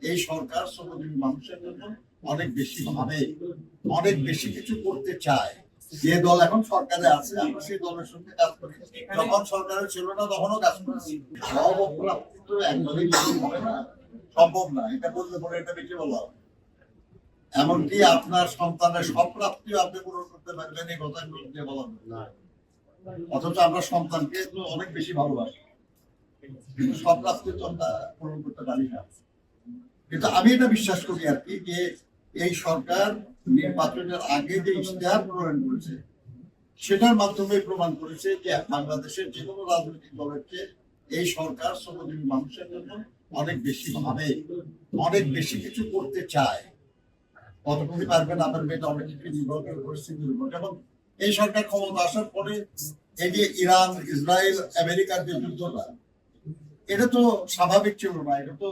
এই সরকার শ্রমজীবী মানুষের জন্য অনেক বেশি ভাবে, অনেক বেশি কিছু করতে চায়। যে দল এখন সরকারে আছে আমরা সেই দলের সঙ্গে কাজ করি, যখন সরকারে ছিল না তখনও কাজ করেছি। সব অপ্রাপ্তি তো একবারই বেশি হবে না, সম্ভব না। এটা বললে পরে এটা বেশি বলা হবে। এমনকি আপনার সন্তানের সব প্রাপ্তিও আপনি পূরণ করতে পারবেন এই কথা দিয়ে বলা না। অথচ আমরা সন্তানকে তো অনেক বেশি ভালোবাসি, কিন্তু সব প্রাপ্তি তো আমরা পূরণ করতে পারি না। কিন্তু আমি এটা বিশ্বাস করি আর কি, যে এই সরকার নির্বাচনের আগে যে ইশতেহার প্রণয়ন করেছে সেটার মাধ্যমে প্রমাণ করেছে যে বাংলাদেশের যে কোনো রাজনৈতিক দলের চেয়ে এই সরকার শ্রমজীবী মানুষের জন্য অনেক বেশি ভাবে, অনেক বেশি কিছু করতে চায়। কতটুকু পারবেন আপনার মেয়েটা অনেক কিছু নির্ভর করে পরিস্থিতির উপর। যেমন এই সরকার ক্ষমতা আসার পরে এই যে ইরান, ইসরায়েল, আমেরিকার যে যুদ্ধটা, এটা তো স্বাভাবিক ছিল না, এটা তো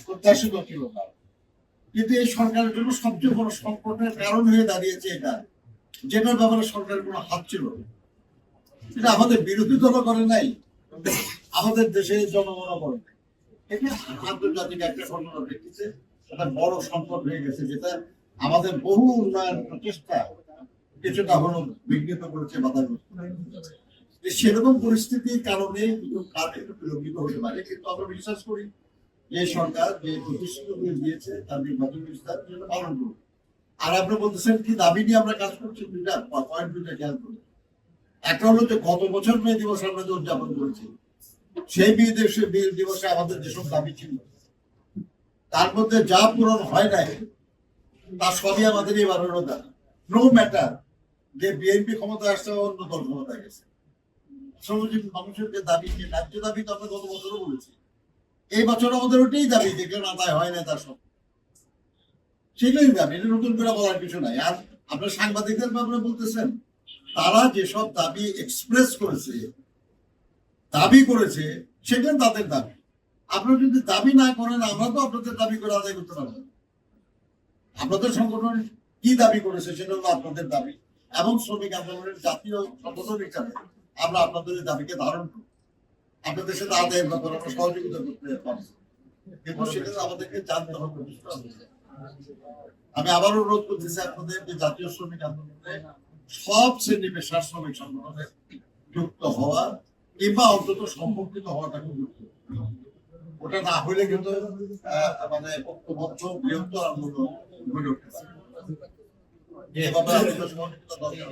প্রত্যাশিত ছিল না। কিন্তু এই সরকারের জন্য সবচেয়ে বড় সংকটের কারণ হয়ে দাঁড়িয়েছে এটা, যেটার ব্যাপারে সরকারের কোনো হাত ছিল না। এটা আমাদের বিরোধী দলও করে নাই, আমাদের দেশের জনগণও করে নাই। এটা আন্তর্জাতিক একটা ঘটনা দেখতেছে, একটা বড় সংকট হয়ে গেছে, যেটা আমাদের বহু উন্নয়ন প্রচেষ্টা কিছুটা হলো বিঘ্নিত করেছে, বাধাগ্রস্ত। সেরকম পরিস্থিতির কারণে একটু বিলম্বিত হতে পারে, কিন্তু আমরা বিশ্বাস করি যে সরকার যে প্রতিশ্রুতি দিয়েছে তার নির্বাচন বিস্তার পালন করবে। আর আপনি বলতেছেন কি দাবি নিয়ে আমরা কাজ করছি, দুইটা পয়েন্ট দুইটা খেয়াল করি। একটা হলো যে গত বছর মে দিবস আমরা যে উদযাপন করেছি, সেই মে দিবসে আমাদের যেসব দাবি ছিল তার মধ্যে যা পূরণ হয় নাই তার সবই আমাদের এবারেরও দাবি। নো ম্যাটার যে বিএনপি ক্ষমতা আসছে, অন্য দল ক্ষমতায় গেছে, শ্রমজীবী মানুষের যে দাবি, যে ন্যায্য দাবি তো আমরা গত বছরও বলেছি, এই বছর আমাদের ওটাই দাবি, যেগুলো আদায় হয় না তার সব সেটাই দাবি, এটা নতুন করে বলার কিছু নাই। আর আপনার সাংবাদিকদের ব্যাপারে বলতেছেন, তারা যেসব দাবি এক্সপ্রেস করেছে, দাবি করেছে, সেটা তাদের দাবি। আপনারা যদি দাবি না করেন, আমরা তো আপনাদের দাবি করে আদায় করতে পারবো। আপনাদের সংগঠন কি দাবি করেছে সেটা হলো আপনাদের দাবি, এবং শ্রমিক আন্দোলনের জাতীয় সংগঠন হিসাবে আমরা আপনাদের দাবিকে ধারণ করি, আপনাদের সাথে আদায়ের ব্যাপারে আমরা সহযোগিতা করতে পারি, কিন্তু সেটা আমাদেরকে জানতে হবে, বুঝতে হবে। আমি আবারও অনুরোধ করতেছি আপনাদের যে জাতীয় শ্রমিক আন্দোলনে সব শ্রেণী পেশার শ্রমিক সংগঠনে যুক্ত হওয়া, কিংবা অন্তত সম্পর্কিত হওয়াটা খুব গুরুত্বপূর্ণ। ওটা না হলে কিন্তু মানে ঐক্যবদ্ধ বৃহত্তর আন্দোলন গড়ে উঠতে পারে। এভাবে দরকার।